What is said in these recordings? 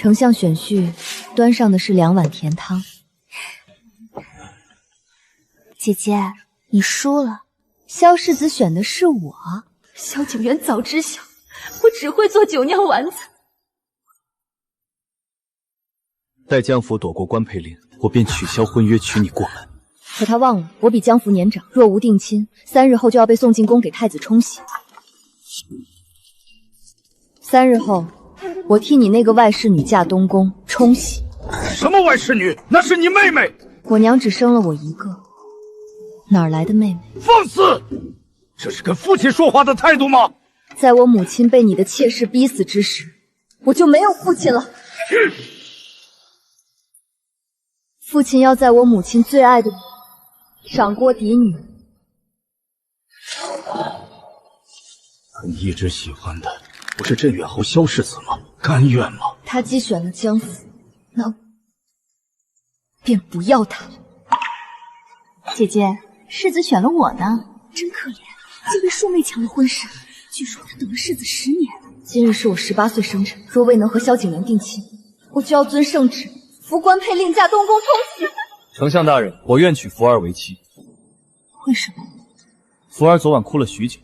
丞相选婿端上的是2碗甜汤。姐姐，你输了。萧世子选的是我。萧景元早知晓，我只会做酒酿丸子。待江府躲过官配令，我便取消婚约，娶你过门。可他忘了，我比江福年长，若无定亲，3日后就要被送进宫给太子冲洗。3日后，我替你那个外侍女嫁东宫冲洗。什么外侍女？那是你妹妹。我娘只生了我一个，哪儿来的妹妹？放肆！这是跟父亲说话的态度吗？在我母亲被你的妾室逼死之时，我就没有父亲了。父亲要在我母亲最爱的赏锅嫡女。可你一直喜欢的不是镇远侯萧世子吗？甘愿吗？他既选了江府，那便不要他了。姐姐，世子选了我呢，真可怜，竟被庶妹抢了婚事。据说他等了世子10年。今日是我18岁生辰，若未能和萧景元定亲，我就要遵圣旨，服官配令嫁东宫冲洗。丞相大人，我愿娶福儿为妻。为什么？福儿昨晚哭了许久，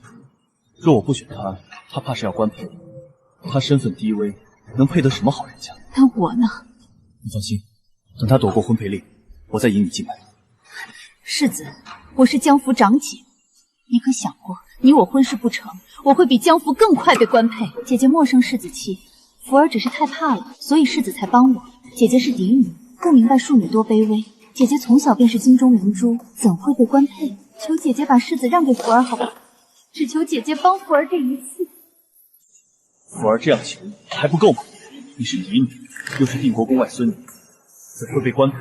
若我不选她，她怕是要官配。她身份低微，能配得什么好人家？那我呢？你放心，等她躲过婚配令，我再引你进门。世子，我是江府长姐，你可想过，你我婚事不成，我会比江福更快被官配。姐姐莫生世子气，福儿只是太怕了，所以世子才帮我。姐姐是嫡女，更明白庶女多卑微。姐姐从小便是金中明珠，怎会被官配？求姐姐把世子让给福儿好不好？只求姐姐帮福儿这一次。福儿这样求你还不够吗？你是嫡女，又是定国公外孙女，怎会被官配？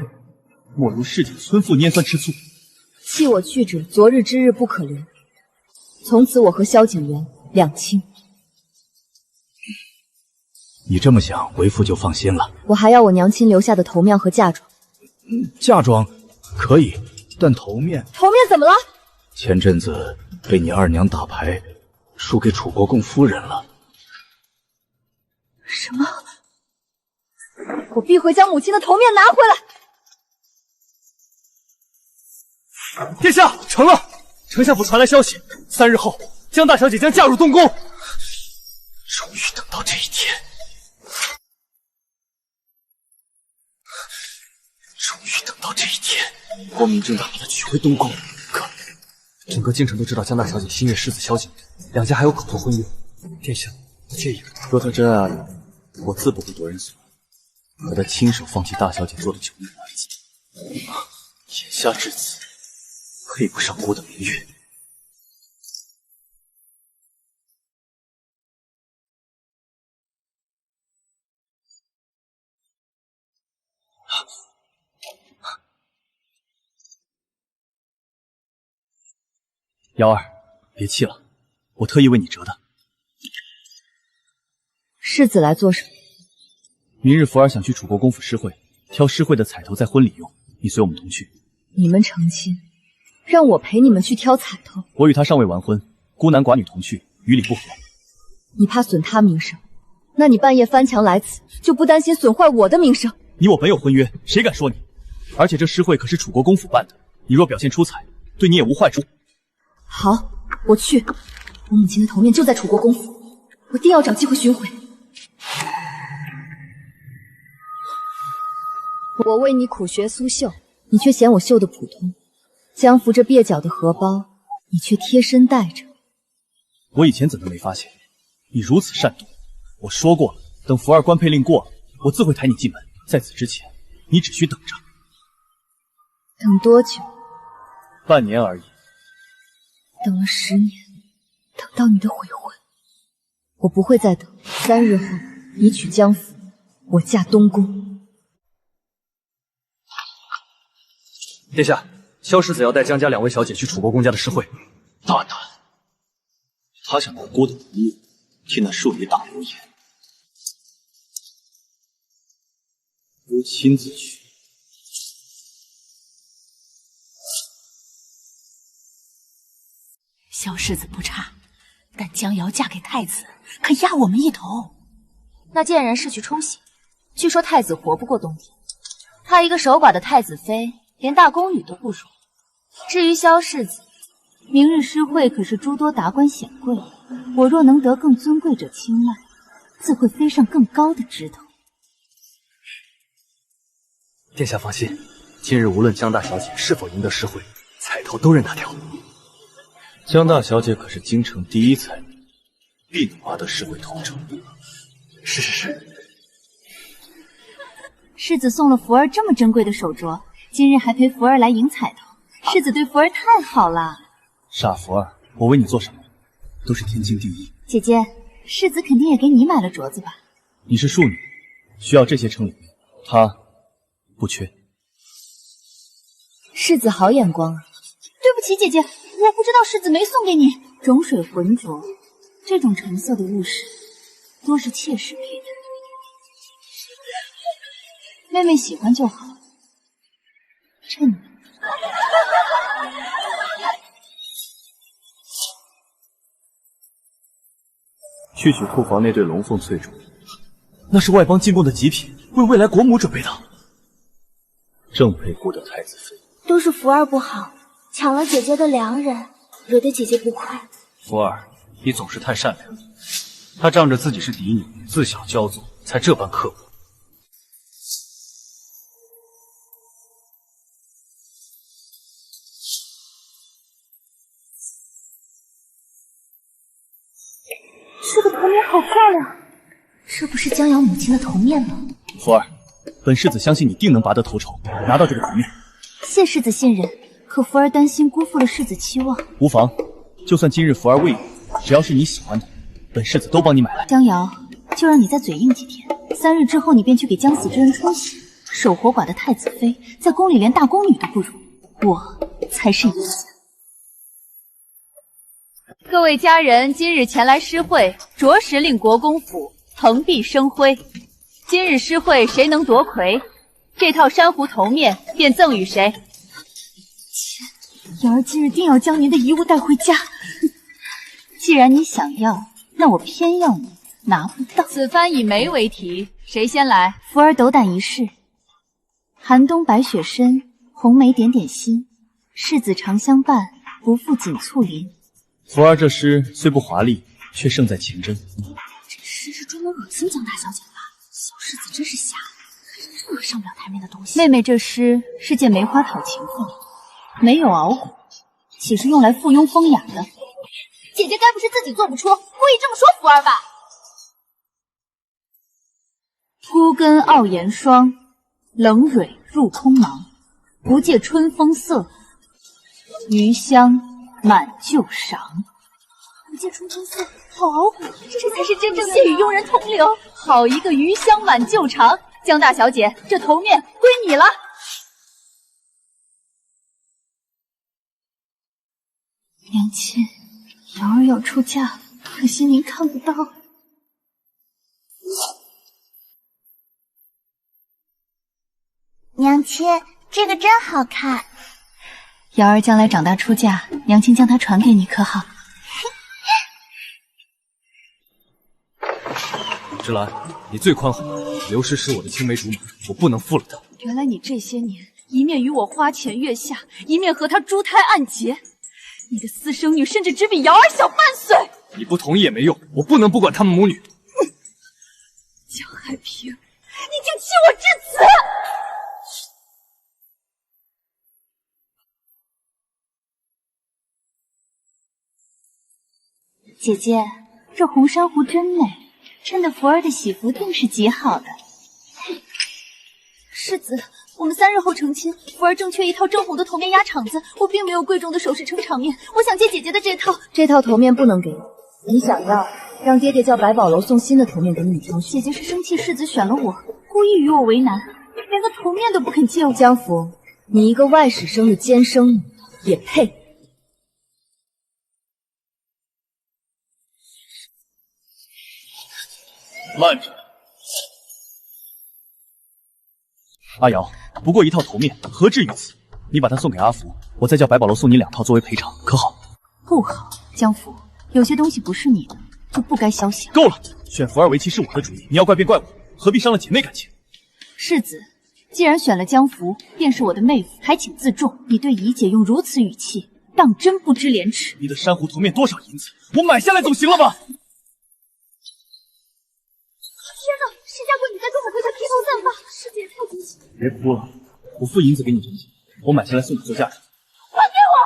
莫如市井村妇拈酸吃醋。弃我去者，昨日之日不可留。从此我和萧景元两清。你这么想，为父就放心了。我还要我娘亲留下的头庙和嫁妆。嫁妆可以，但头面怎么了？前阵子被你二娘打牌输给楚国公夫人了。什么？我必会将母亲的头面拿回来。殿下，成了！丞相府传来消息，3日后江大小姐将嫁入东宫。终于等到这一天，光明正大把她娶回东宫。可整个京城都知道江大小姐心悦世子萧景，两家还有口头婚约。殿下不介意吗？若她真爱我，我自不会夺人所爱。可她亲手放弃大小姐做的酒酿丸子，眼下至此，配不上姑的明月。瑶儿，别气了，我特意为你折的。世子来做什么？明日福儿想去楚国公府诗会，挑诗会的彩头在婚礼用，你随我们同去。你们成亲，让我陪你们去挑彩头？我与他尚未完婚，孤男寡女同去，与理不合。你怕损他名声，那你半夜翻墙来此，就不担心损坏我的名声？你我本有婚约，谁敢说你？而且这诗会可是楚国公府办的，你若表现出彩，对你也无坏处。好，我去。我母亲的头面就在楚国公府，我定要找机会寻回。我为你苦学苏绣，你却嫌我绣的普通。江福这蹩脚的荷包，你却贴身带着。我以前怎么没发现你如此善妒？我说过了，等福儿官配令过了，我自会抬你进门。在此之前，你只需等着。等多久？半年而已。等了10年，等到你的悔婚，我不会再等。3日后，你娶江府，我嫁东宫。殿下，萧世子要带江家2位小姐去楚国公家的诗会。大胆！他想拿郭的名义替那庶女打流言，我亲自去。萧世子不差，但江瑶嫁给太子，可压我们一头。那贱人是去冲洗，据说太子活不过冬天，他一个守寡的太子妃，连大宫女都不如。至于萧世子，明日诗会可是诸多达官显贵，我若能得更尊贵者青睐，自会飞上更高的枝头。殿下放心，今日无论江大小姐是否赢得诗会，彩头都任她挑。江大小姐可是京城第一才女，必能拔得诗会头筹。是。世子送了福儿这么珍贵的手镯，今日还陪福儿来赢彩头，世子对福儿太好了。傻福儿，我为你做什么，都是天经地义。姐姐，世子肯定也给你买了镯子吧？你是庶女，需要这些撑脸面，他不缺。世子好眼光啊！对不起，姐姐，我不知道世子没送给你种水浑浊，这种橙色的物饰多是妾室佩戴。妹妹喜欢就好，衬你。去取库房那对龙凤翠珠，那是外邦进贡的极品，为未来国母准备的，正配顾得太子妃。都是福儿不好，抢了姐姐的良人，惹得姐姐不快。福儿，你总是太善良，他仗着自己是嫡女，自小骄纵，才这般刻薄。这个头面好漂亮，这不是江瑶母亲的头面吗？福儿，本世子相信你定能拔得头筹，拿到这个头面。谢世子信任，可福儿担心辜负了世子期望。无妨，就算今日福儿未赢，只要是你喜欢的，本世子都帮你买来。江瑶，就让你再嘴硬几天，3日之后你便去给将死之人冲洗。守活寡的太子妃，在宫里连大宫女都不如，我才是赢家。各位佳人今日前来诗会，着实令国公府蓬荜生辉。今日诗会谁能夺魁，这套珊瑚头面便赠与谁。瑶儿今日定要将您的遗物带回家。既然你想要，那我偏要你拿不到。此番以梅为题，谁先来？福儿斗胆一试。寒冬白雪深，红梅点点心。世子长相伴，不负锦簇林。福儿这诗虽不华丽，却胜在情真。这诗是专门恶心江大小姐的吧？小世子真是瞎，看上任何上不了台面的东西。妹妹这诗是借梅花讨情妇，没有熬骨，岂是用来附庸风雅的？姐姐该不是自己做不出，故意这么说福儿吧？孤根傲严霜，冷蕊入空芒。不借春风色，余香满旧裳。不借春风色，好熬骨，这才是真正的谢与庸人同流。好一个余香满旧裳！江大小姐，这头面归你了。娘亲，瑶儿要出嫁，可惜您看不到。娘亲，这个真好看。瑶儿将来长大出嫁，娘亲将它传给你，可好？芝兰，你最宽宏，刘诗是我的青梅竹马，我不能负了她。原来你这些年一面与我花前月下，一面和她珠胎暗结。你的私生女甚至只比瑶儿小半岁。你不同意也没用，我不能不管他们母女。江海平，你竟弃我至此！姐姐，这红珊瑚真美，衬得福儿的喜服定是极好的。世子，我们3日后成亲，福儿正缺一套正红的头面压场子，我并没有贵重的首饰撑场面，我想借姐姐的这套。这套头面不能给你，你想要，让爹爹叫百宝楼送新的头面给你挑选。姐姐是生气世子选了我，故意与我为难，连个头面都不肯借我。江福，你一个外史生的奸生女，也配？慢着，阿瑶，不过一套头面，何至于此？你把它送给阿福，我再叫百宝楼送你2套作为赔偿，可好？不好，江福，有些东西不是你的，就不该肖想。够了，选福儿为妻是我的主意，你要怪便怪我，何必伤了姐妹感情？世子，既然选了江福，便是我的妹夫，还请自重。你对怡姐用如此语气，当真不知廉耻。你的珊瑚头面多少银子？我买下来总行了吧？天哪，施家贵你在跟我回家披头散发，世子也太惊喜了。别哭了，我付银子给你就行，我买下来送你做嫁妆。还给我！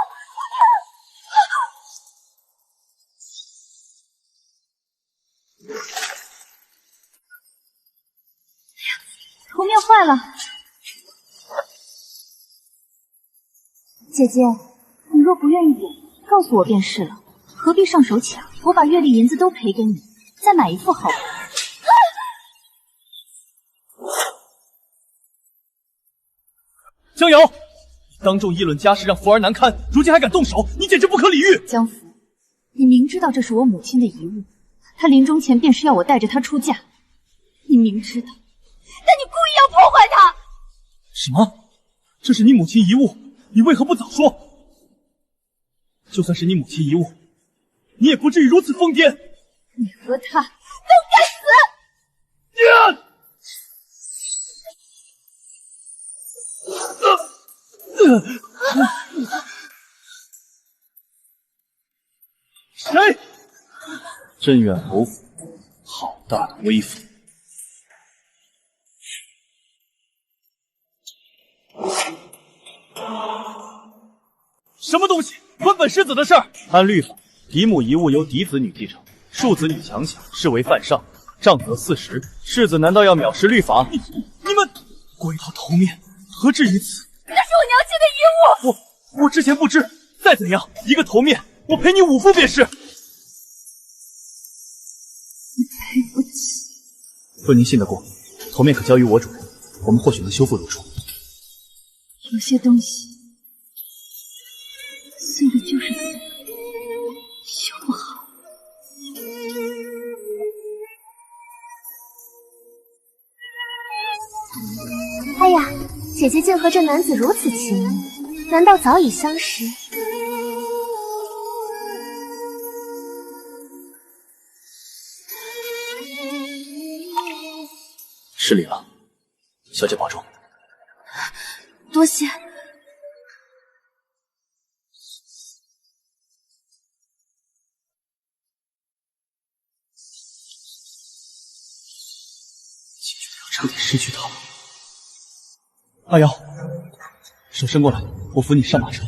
头面坏了。姐姐，你若不愿意给，告诉我便是了，何必上手抢？我把月例银子都赔给你，再买一副好的。江瑶，你当众议论家事，让福儿难堪，如今还敢动手，你简直不可理喻！江福，你明知道这是我母亲的遗物，她临终前便是要我带着她出嫁，你明知道，但你故意要破坏她。什么？这是你母亲遗物，你为何不早说？就算是你母亲遗物，你也不至于如此疯癫。你和她都该死！谁？镇远侯府，好大的威风！什么东西？关本世子的事儿！按律法，嫡母遗物由嫡子女继承，庶子女强抢，视为犯上，杖责40。世子难道要藐视律法？你们归他头面，何至于此？那是我娘亲的遗物。我之前不知，再怎样，一个头面，我赔你5副便是。你赔不起。若您信得过，头面可交于我主人，我们或许能修复如初。有些东西碎的就是碎，修不好。哎呀，姐姐竟和这男子如此亲密，难道早已相识？失礼了，小姐保重。多谢。彻底失去他了。阿瑶，手伸过来，我扶你上马车。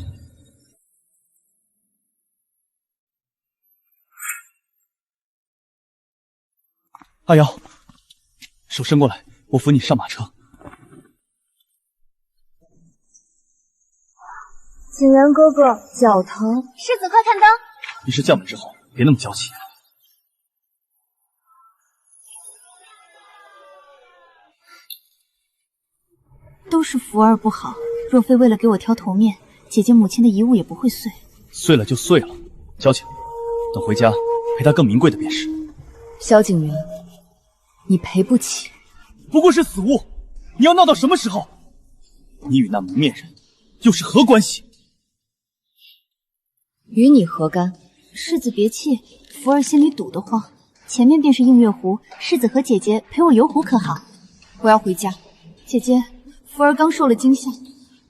阿瑶，手伸过来，我扶你上马车。景元哥哥，脚疼。世子快看灯！你是将门之后，别那么娇气。都是福儿不好，若非为了给我挑头面，姐姐母亲的遗物也不会碎。碎了就碎了，交情，等回家赔他更名贵的便是。萧景元，你赔不起。不过是死物，你要闹到什么时候？你与那蒙面人又是何关系？与你何干？世子别气，福儿心里堵得慌。前面便是映月湖，世子和姐姐陪我游湖可好？我要回家。姐姐，福儿刚受了惊吓，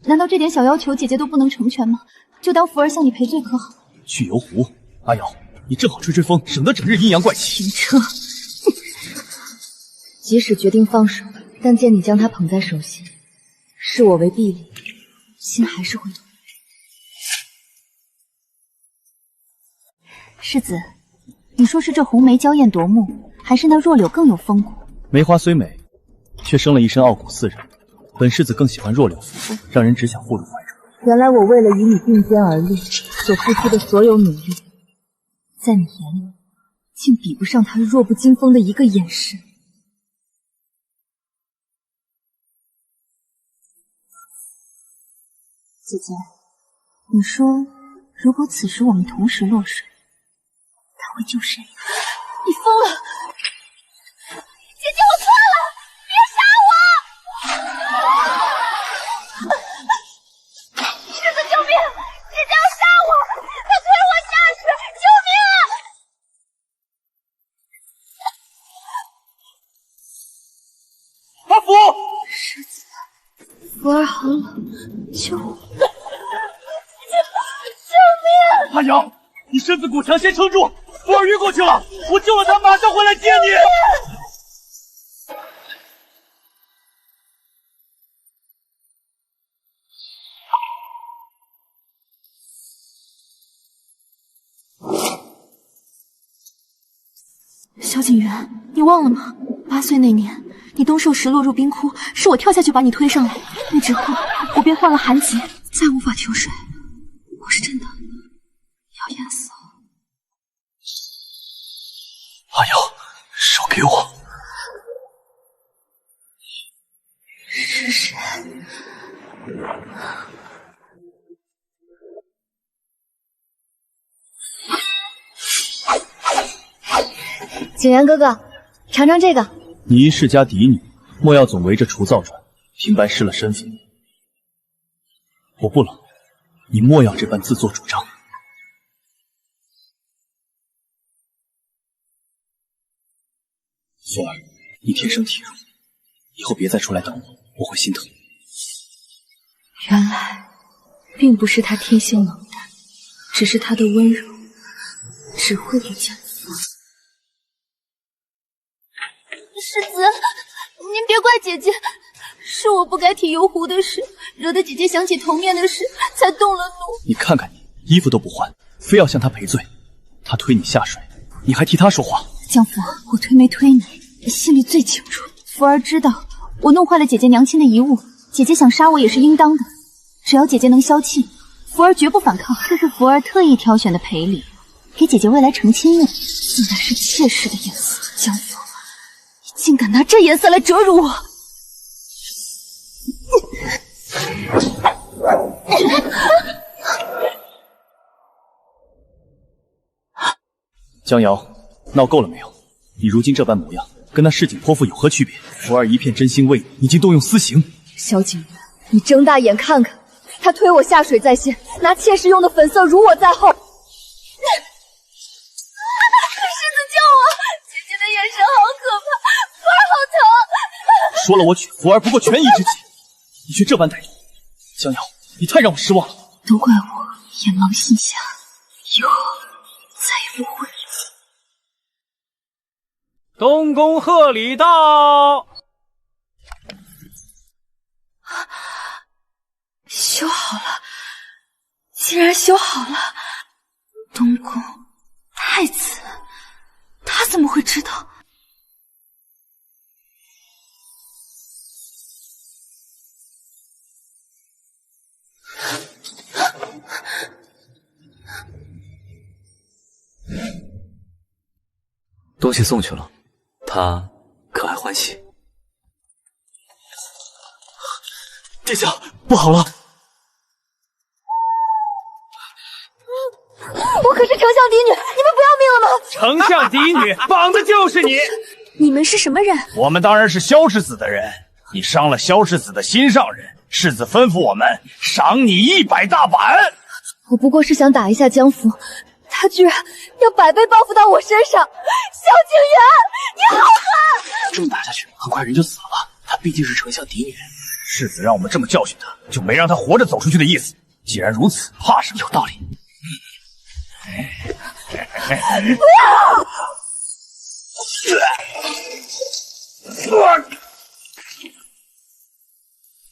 难道这点小要求姐姐都不能成全吗？就当福儿向你赔罪可好？去游湖，阿瑶，你正好吹吹风，省得整日阴阳怪气。停车！即使决定放手，但见你将他捧在手心，视我为婢女，心还是会痛。世子，你说是这红梅娇艳夺目，还是那弱柳更有风骨？梅花虽美，却生了一身傲骨似人。本世子更喜欢弱柳肤，让人只想护入怀中。原来我为了与你并肩而立，所付出的所有努力，在你眼里，竟比不上他弱不禁风的一个眼神。姐姐，你说，如果此时我们同时落水，他会救谁？你疯了！姐姐，我错了，别杀我！世子救命！姐姐要杀我，她推我下水，救命啊！阿福，世福儿好冷，救我！阿瑶，你身子骨强，先撑住。福儿晕过去了，我救了他，马上回来接你。萧景元，你忘了吗？8岁那年，你东寿时落入冰窟，是我跳下去把你推上来。那之后，我便患了寒疾，再无法求水。我是真的要淹死了。阿瑶，手给我。是谁？景元哥哥，尝尝这个。你一世家嫡女，莫要总围着除灶转，平白失了身份。我不冷，你莫要这般自作主张。福儿，你天生体弱，以后别再出来等我，我会心疼。原来，并不是他天性冷淡，只是他的温柔只会给江夫。世子，您别怪姐姐，是我不该提游湖的事，惹得姐姐想起童年的事，才动了怒。你看看你，衣服都不换，非要向他赔罪。他推你下水，你还替他说话。江福，我推没推你，心里最清楚。福儿知道我弄坏了姐姐娘亲的遗物，姐姐想杀我也是应当的。只要姐姐能消气，福儿绝不反抗。这是福儿特意挑选的陪礼，给姐姐未来成亲用，自然是妾室的颜色。江福，你竟敢拿这颜色来折辱我！江瑶，闹够了没有？你如今这般模样，跟那市井泼妇有何区别？福儿一片真心为你，你竟动用私刑。萧景元，你睁大眼看看，他推我下水在先，拿妾室用的粉色辱我在后。世子救我！姐姐的眼神好可怕，福儿好疼。说了我娶福儿不过权宜之计，你却这般歹毒。江瑶，你太让我失望了。都怪我眼盲心瞎，以后再也不会。东宫贺礼到。修好了，竟然修好了！东宫太子，他怎么会知道？东西送去了，他可还欢喜？殿下，不好了！我可是丞相嫡女，你们不要命了吗？丞相嫡女绑的就是你！你们是什么人？我们当然是萧世子的人。你伤了萧世子的心上人，世子吩咐我们赏你100大板。我不过是想打一下江福，他居然要100倍报复到我身上。萧景元，你好狠！这么打下去，很快人就死了。她毕竟是丞相嫡女。世子让我们这么教训他，就没让他活着走出去的意思。既然如此，怕什么？有道理。不要！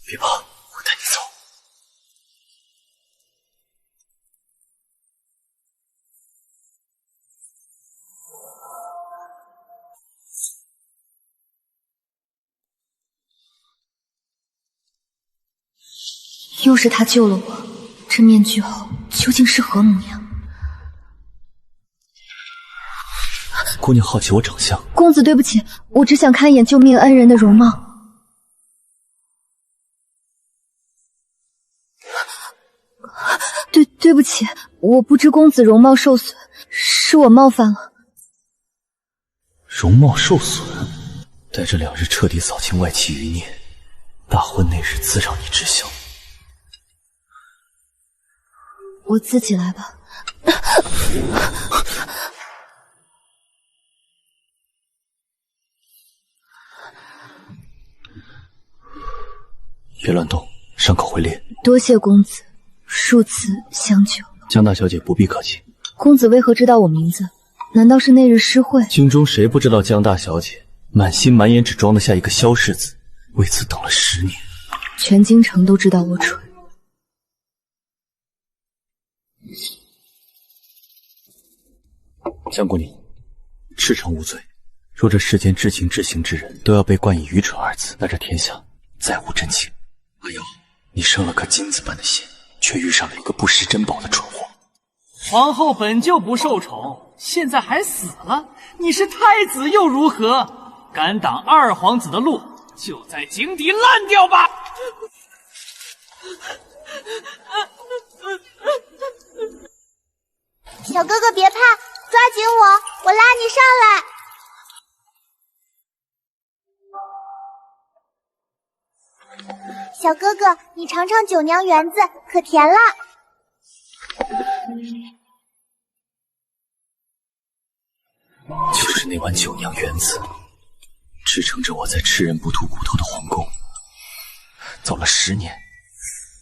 别怕，我带你走。又是他救了我，这面具后究竟是何模样？姑娘好奇我长相。公子对不起，我只想看一眼救命恩人的容貌。对不起，我不知公子容貌受损，是我冒犯了。容貌受损，待这2日彻底扫清外戚余孽，大婚那日自让你知晓。我自己来吧。别乱动，伤口会裂。多谢公子数次相救。江大小姐不必客气。公子为何知道我名字？难道是那日诗会？京中谁不知道江大小姐？满心满眼只装得下一个萧世子，为此等了10年。全京城都知道我蠢。江姑娘，赤诚无罪。若这世间至情至行之人都要被冠以愚蠢二字，那这天下再无真情。阿瑶，你生了颗金子般的心，却遇上了一个不识珍宝的蠢货。皇后本就不受宠，现在还死了，你是太子又如何？敢挡二皇子的路，就在井底烂掉吧！小哥哥别怕，抓紧我，我拉你上来。小哥哥，你尝尝九娘圆子，可甜了。就是那碗九娘圆子，支撑着我在吃人不吐骨头的皇宫。走了10年，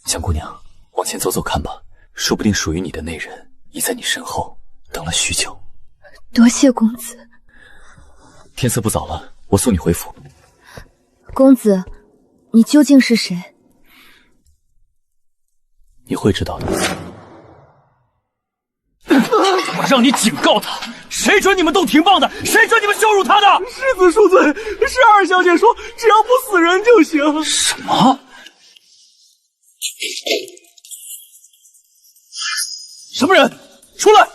江姑娘，往前走走看吧，说不定属于你的那人已在你身后等了许久。多谢公子。天色不早了，我送你回府。公子，你究竟是谁？你会知道的。我让你警告他，谁准你们动廷棒的？谁准你们羞辱他的？世子恕罪，是二小姐说，只要不死人就行。什么？什么人？出来！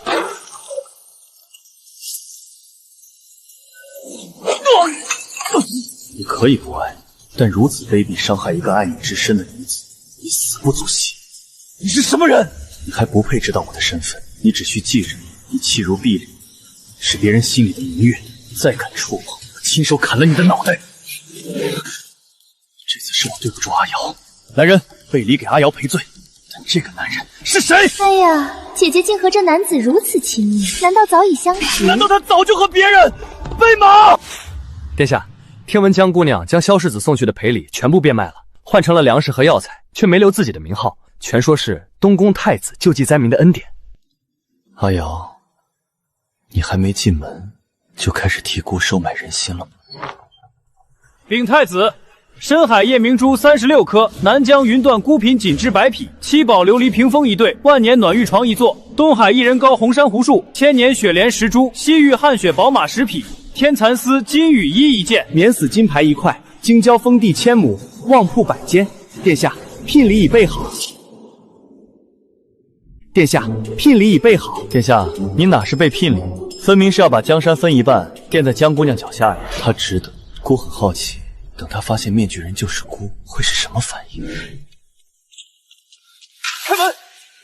你可以不爱，但如此卑鄙伤害一个爱你至深的女子，你死不足惜。你是什么人？你还不配知道我的身份。你只需记着，你弃如敝履，是别人心里的明月。再敢触碰，我亲手砍了你的脑袋。这次是我对不住阿瑶，来人，背离给阿瑶赔罪。但这个男人是谁？哎呀，姐姐竟和这男子如此亲密，难道早已相识？难道他早就和别人飞马？殿下，听闻江姑娘将萧世子送去的赔礼全部变卖了，换成了粮食和药材，却没留自己的名号，全说是东宫太子救济灾民的恩典。阿瑶，你还没进门就开始提姑收买人心了吗？禀太子，深海夜明珠36颗，南疆云段孤品锦织100匹，七宝琉璃屏风1对，万年暖玉床1座，东海一人高红珊瑚树，千年雪莲10株，西域汗血宝马10匹，天蚕丝金羽衣1件，免死金牌1块，京郊封地1000亩，旺铺100间。殿下，聘礼已备好。殿下，聘礼已备好。殿下，你哪是被聘礼，分明是要把江山分一半垫在江姑娘脚下呀！她值得。姑很好奇，等她发现面具人就是姑，会是什么反应？开门！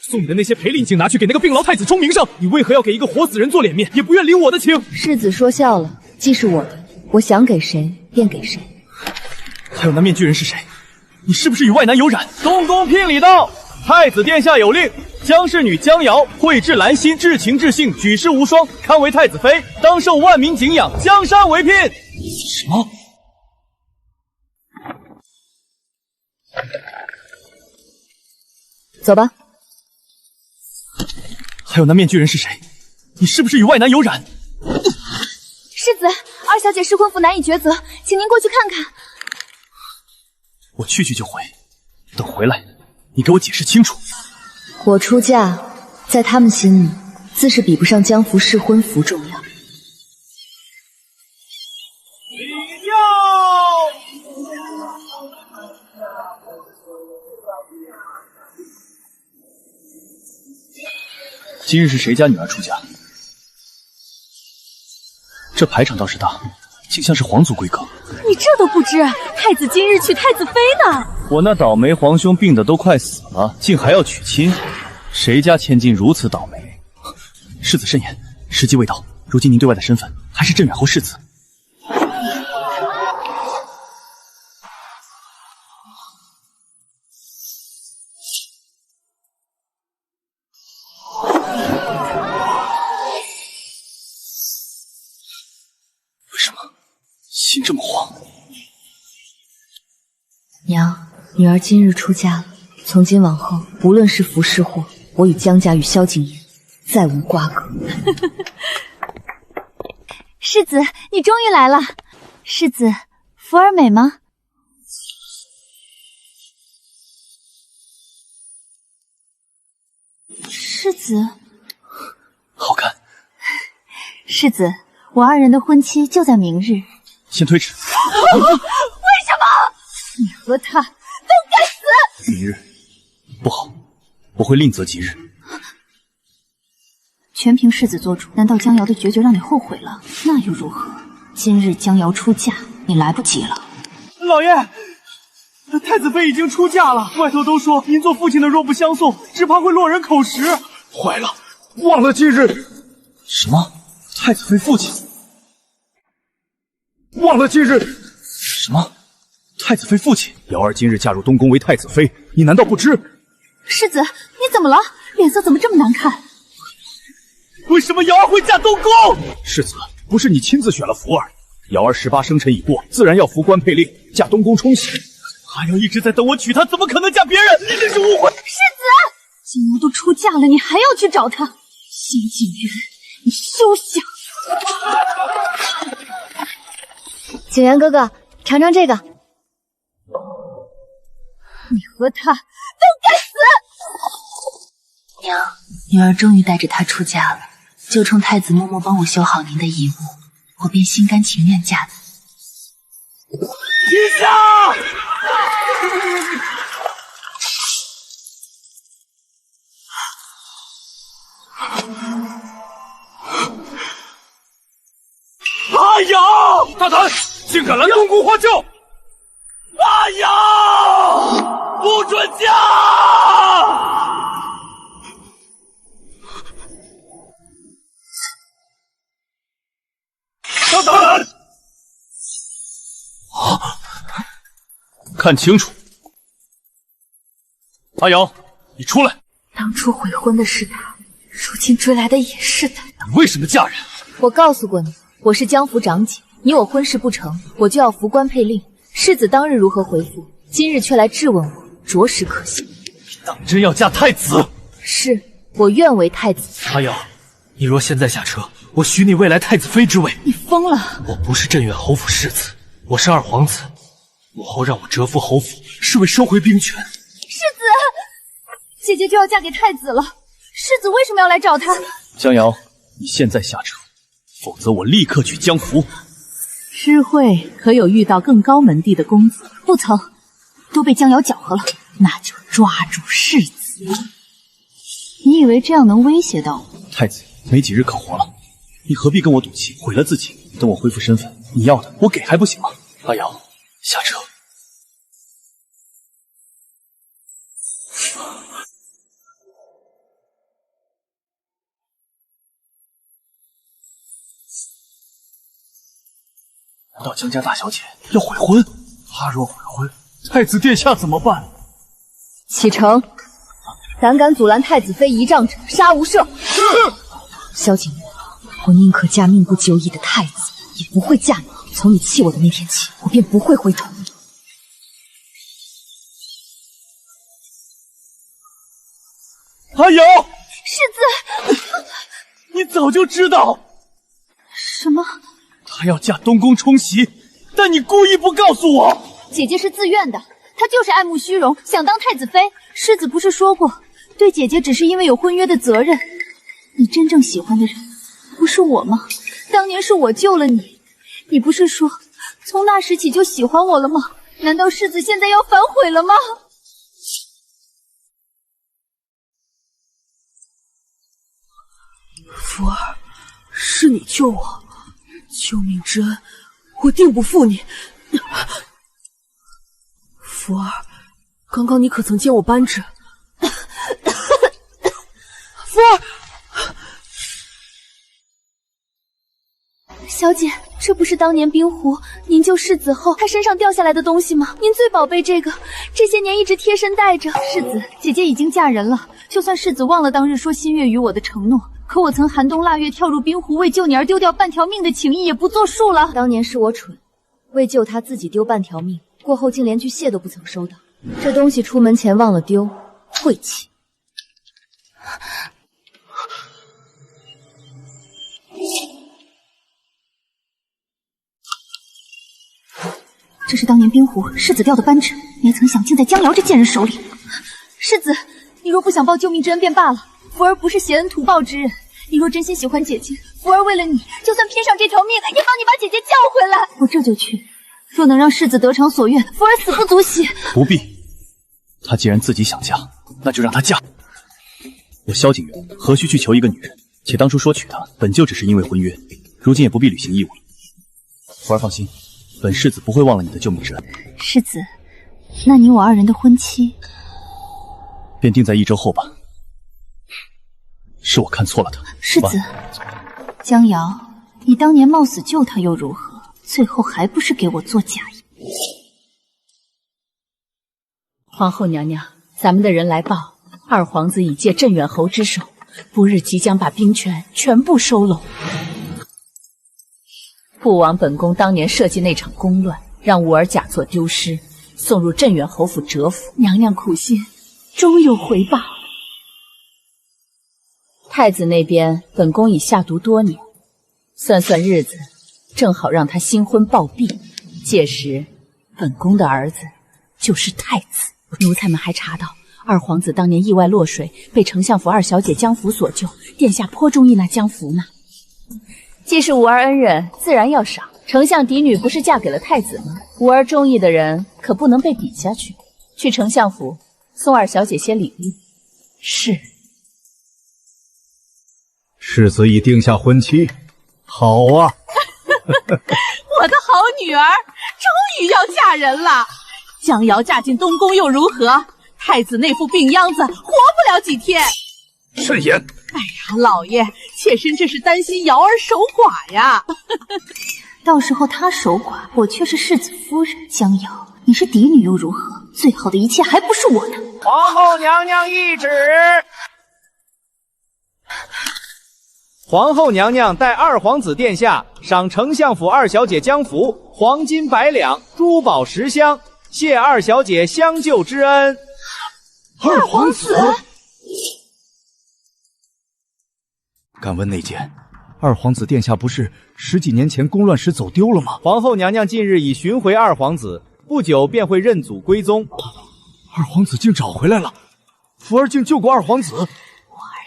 送你的那些赔礼已经拿去给那个病痨太子充名上，你为何要给一个活死人做脸面，也不愿领我的情？世子说笑了，既是我的，我想给谁便给谁。还有那面具人是谁？你是不是与外男有染？东宫聘礼到，太子殿下有令，江氏女江瑶慧质兰心，至情至性，举世无双，堪为太子妃，当受万民敬仰，江山为聘。什么？走吧。还有那面具人是谁？你是不是与外男有染？世子，二小姐失婚妇难以抉择，请您过去看看。我去就回，等回来，你给我解释清楚。我出嫁，在他们心里，自是比不上江服适婚服重要。今日是谁家女儿出嫁？这排场倒是大，竟像是皇族规格。你这都不知，太子今日娶太子妃呢。我那倒霉皇兄病得都快死了，竟还要娶亲，谁家千金如此倒霉？世子慎言，时机未到。如今您对外的身份还是镇远侯世子。为什么心这么慌？娘，女儿今日出嫁了。从今往后，无论是福是祸，我与江家与萧景琰再无瓜葛。世子，你终于来了。世子，福儿美吗？世子，好看。世子，我二人的婚期就在明日。先推迟。为什么？你和他都该死！明日不好，我会另择吉日。全凭世子做主，难道江瑶的决绝让你后悔了？那又如何？今日江瑶出嫁，你来不及了。老爷，太子妃已经出嫁了，外头都说您做父亲的若不相送，只怕会落人口实。坏了，忘了今日。什么？太子妃父亲？忘了今日。什么？太子妃父亲？瑶儿今日嫁入东宫为太子妃，你难道不知？世子，你怎么了？脸色怎么这么难看？为什么瑶儿会嫁东宫？世子，不是你亲自选了福儿，瑶儿18生辰已过，自然要服官配令，嫁东宫冲喜。阿瑶一直在等我娶她，怎么可能嫁别人？一定是误会。世子，江瑶都出嫁了，你还要去找她？萧景琰，你休想！景琰哥哥，尝尝这个。你和他都该死！娘，女儿终于带着他出嫁了，就冲太子默默帮我修好您的遗物，我便心甘情愿嫁的。停下！阿瑶，大胆，竟敢来东宫花轿！阿瑶，不准嫁！大胆！看清楚，阿瑶，你出来！当初悔婚的是他，如今追来的也是他。你为什么嫁人？我告诉过你，我是江府长姐，你我婚事不成，我就要服官配令。世子当日如何回复？今日却来质问我，着实可笑。你当真要嫁太子？是，我愿为太子。阿瑶，你若现在下车，我许你未来太子妃之位。你疯了！我不是镇远侯府世子，我是二皇子。母后让我蛰伏侯府，是为收回兵权。世子，姐姐就要嫁给太子了，世子为什么要来找她？江瑶，你现在下车，否则我立刻举江符。诗慧可有遇到更高门第的公子？不曾，都被江瑶搅和了。那就抓住世子。你以为这样能威胁到我？太子没几日可活了，你何必跟我赌气，毁了自己？等我恢复身份，你要的我给还不行吗？阿瑶，下车。难道江家大小姐要悔婚？她若悔婚，太子殿下怎么办？启程，胆敢阻拦太子妃仪仗者，杀无赦。是。萧景琰，我宁可嫁命不久矣的太子，也不会嫁你。从你弃我的那天起，我便不会回头。阿瑶，世子，你早就知道什么？她要嫁东宫冲喜，但你故意不告诉我。姐姐是自愿的，她就是爱慕虚荣，想当太子妃。世子不是说过，对姐姐只是因为有婚约的责任。你真正喜欢的人不是我吗？当年是我救了你，你不是说从那时起就喜欢我了吗？难道世子现在要反悔了吗？福儿，是你救我，救命之恩，我定不负你。福儿，刚刚你可曾见我扳指？福儿，小姐，这不是当年冰壶您救世子后他身上掉下来的东西吗？您最宝贝这个，这些年一直贴身带着。世子，姐姐已经嫁人了，就算世子忘了当日说心悦与我的承诺，可我曾寒冬腊月跳入冰湖为救你而丢掉半条命的情谊也不作数了。当年是我蠢，为救他自己丢半条命，过后竟连句谢都不曾收到。这东西出门前忘了丢，晦气。这是当年冰湖世子掉的扳指，没曾想竟在江瑶这贱人手里。世子，你若不想报救命之恩便罢了，福儿不是挟恩图报之人。你若真心喜欢姐姐，福儿为了你，就算拼上这条命，也帮你把姐姐叫回来。我这就去。若能让世子得偿所愿，福儿死不足惜。不必，她既然自己想嫁，那就让她嫁。我萧景元何须去求一个女人？且当初说娶她，本就只是因为婚约，如今也不必履行义务了。福儿放心，本世子不会忘了你的救命之恩。世子，那你我二人的婚期便定在1周后吧。是我看错了他。世子，江瑶，你当年冒死救他又如何？最后还不是给我做假意？皇后娘娘，咱们的人来报，二皇子已借镇远侯之手，不日即将把兵权全部收拢。不枉本宫当年设计那场宫乱，让吾儿假作丢失，送入镇远侯府蛰伏。娘娘苦心，终有回报。太子那边，本宫已下毒多年，算算日子，正好让他新婚暴毙。届时，本宫的儿子就是太子。奴才们还查到，二皇子当年意外落水，被丞相府二小姐江福所救，殿下颇中意那江福呢。既是吾儿恩人，自然要赏。丞相嫡女不是嫁给了太子吗？吾儿中意的人可不能被比下去。去丞相府送二小姐些礼物。是。世子已定下婚期，好啊！我的好女儿终于要嫁人了。江瑶嫁进东宫又如何？太子那副病秧子活不了几天。慎言！哎呀，老爷，妾身这是担心瑶儿守寡呀。到时候他守寡，我却是世子夫人。江瑶，你是嫡女又如何？最好的一切还不是我的。皇后娘娘懿旨。皇后娘娘代二皇子殿下赏丞相府二小姐江福黄金100两、珠宝10箱，谢二小姐相救之恩。二皇子，敢问内监，二皇子殿下不是10几年前宫乱时走丢了吗？皇后娘娘近日已寻回二皇子，不久便会认祖归宗。二皇子竟找回来了，福儿竟救过二皇子，我儿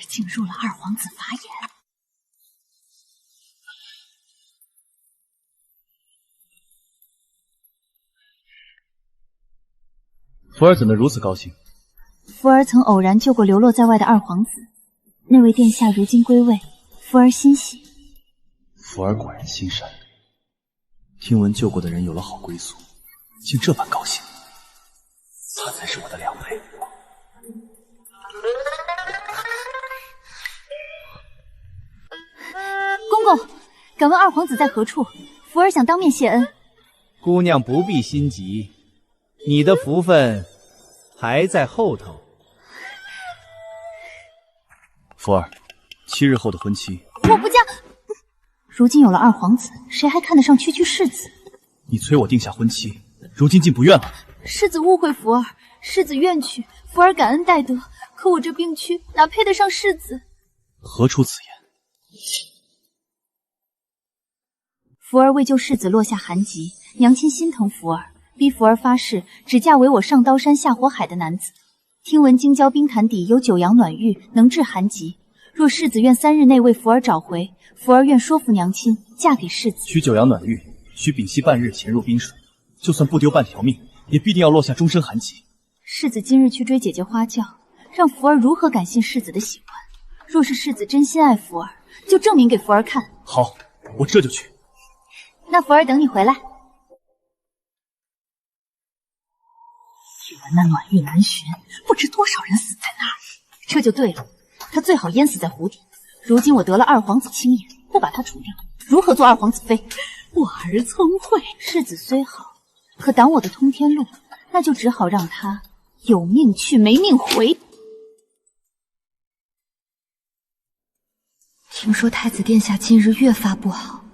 竟入了二皇子法眼。福儿怎能如此高兴？福儿曾偶然救过流落在外的二皇子，那位殿下如今归位，福儿欣喜。福儿果然心善，听闻救过的人有了好归宿，竟这般高兴，他才是我的良配。公公，敢问二皇子在何处？福儿想当面谢恩。姑娘不必心急，你的福分还在后头。福儿，7日后的婚期，我不嫁。如今有了二皇子，谁还看得上区区世子？你催我定下婚期，如今竟不愿了。世子误会福儿，世子愿娶，福儿感恩戴德。可我这病躯哪配得上世子？何出此言？福儿为救世子落下寒疾，娘亲心疼福儿，逼福儿发誓只嫁为我上刀山下火海的男子。听闻京郊冰潭底有九阳暖玉，能治寒疾。若世子愿3日内为福儿找回，福儿愿说服娘亲嫁给世子。取九阳暖玉，需屏息半日，潜入冰水，就算不丢半条命，也必定要落下终身寒疾。世子今日去追姐姐花轿，让福儿如何感信世子的喜欢？若是世子真心爱福儿，就证明给福儿看。好，我这就去。那福儿等你回来。那暖玉难寻，不知多少人死在那儿。这就对了，他最好淹死在湖底。如今我得了二皇子青眼，不把他除掉，如何做二皇子妃？我儿聪慧，世子虽好，可挡我的通天路，那就只好让他有命去，没命回。听说太子殿下近日越发不好，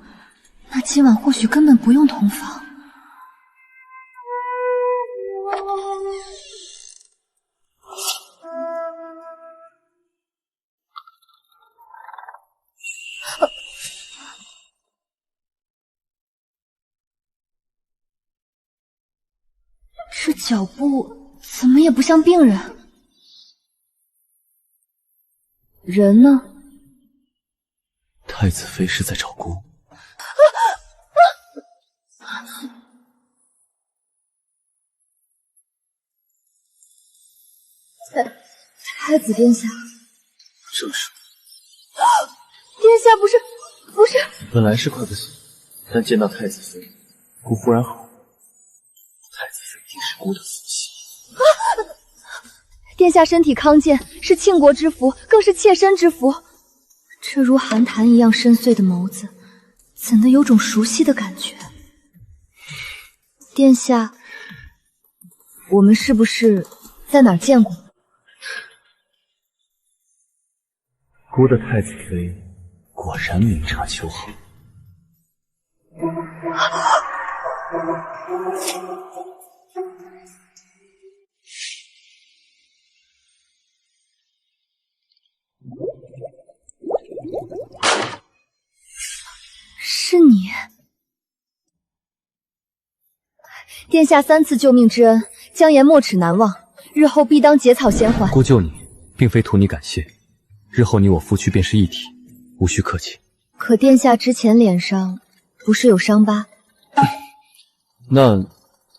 那今晚或许根本不用同房。这脚步怎么也不像病人。人呢？太子妃是在找姑。太子殿下，正是。殿下不是。本来是快不行，但见到太子妃，姑忽然好。太子妃一定是姑的福气。殿下身体康健，是庆国之福，更是妾身之福。这如寒潭一样深邃的眸子，怎的有种熟悉的感觉？殿下，我们是不是在哪儿见过？姑的太子妃果然明察秋毫。是你，殿下3次救命之恩，将言没齿难忘，日后必当结草衔环。姑救你，并非图你感谢，日后你我夫妻便是一体，无需客气。可殿下之前脸上不是有伤疤？那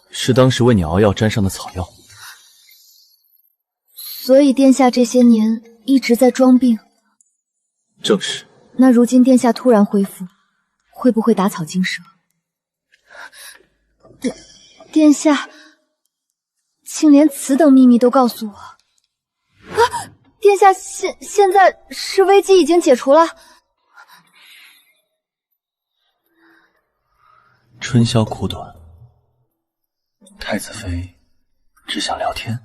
是当时为你熬药沾上的草药。所以殿下这些年一直在装病。正是。那如今殿下突然恢复，会不会打草惊蛇？殿下，竟连此等秘密都告诉我。啊！殿下，现在是危机已经解除了。春宵苦短，太子妃只想聊天。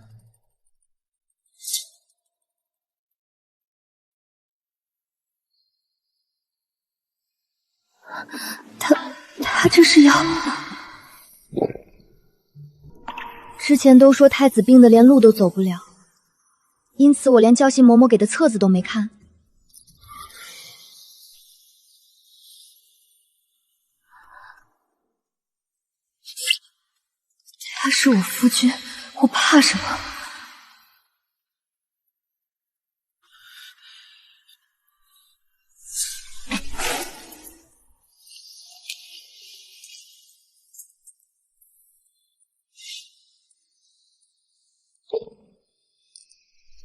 他这是要……之前都说太子病得连路都走不了，因此我连焦心嬷嬷给的册子都没看。他是我夫君，我怕什么？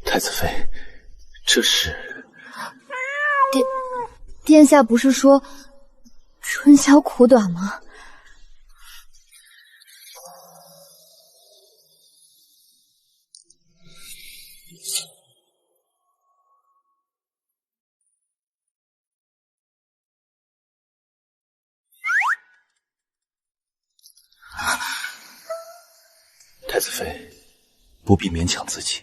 太子妃，这是……殿下不是说春宵苦短吗？太子妃，不必勉强自己。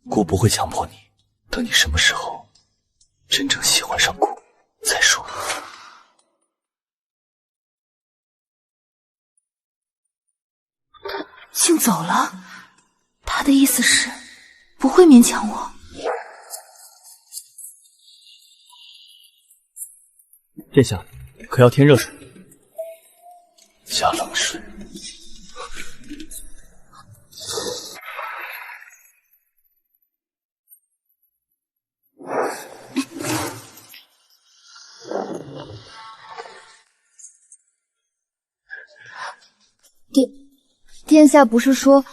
姑不会强迫你，等你什么时候真正喜欢上姑再说。竟走了，他的意思是不会勉强我。殿下，可要添热水？加冷水。殿下不是说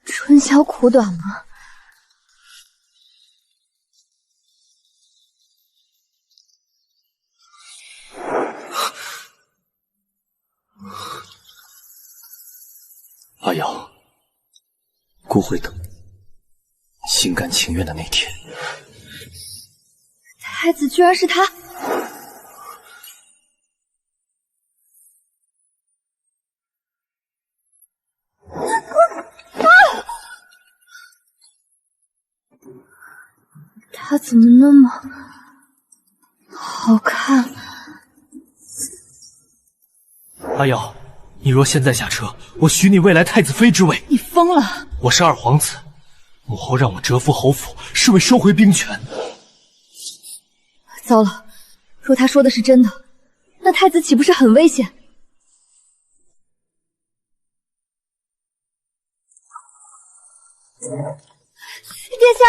春宵苦短吗？阿瑶，姑会等心甘情愿的那天。太子居然是他！他怎么那么好看？阿瑶，你若现在下车，我许你未来太子妃之位。你疯了！我是二皇子，母后让我折服侯府，是为收回兵权。糟了，若他说的是真的，那太子岂不是很危险？殿下。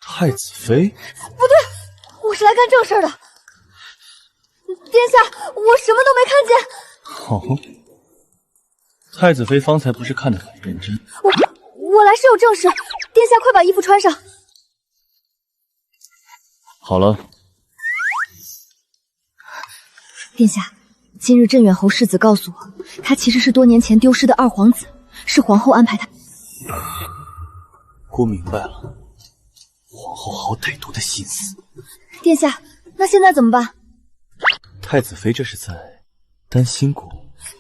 太子妃？不对，我是来干正事的。殿下，我什么都没看见。哦，太子妃方才不是看得很认真。我来是有正事，殿下快把衣服穿上。好了。殿下，今日镇远侯世子告诉我，他其实是多年前丢失的二皇子，是皇后安排他。姑明白了，皇后好歹毒的心思。殿下，那现在怎么办？太子妃这是在担心姑。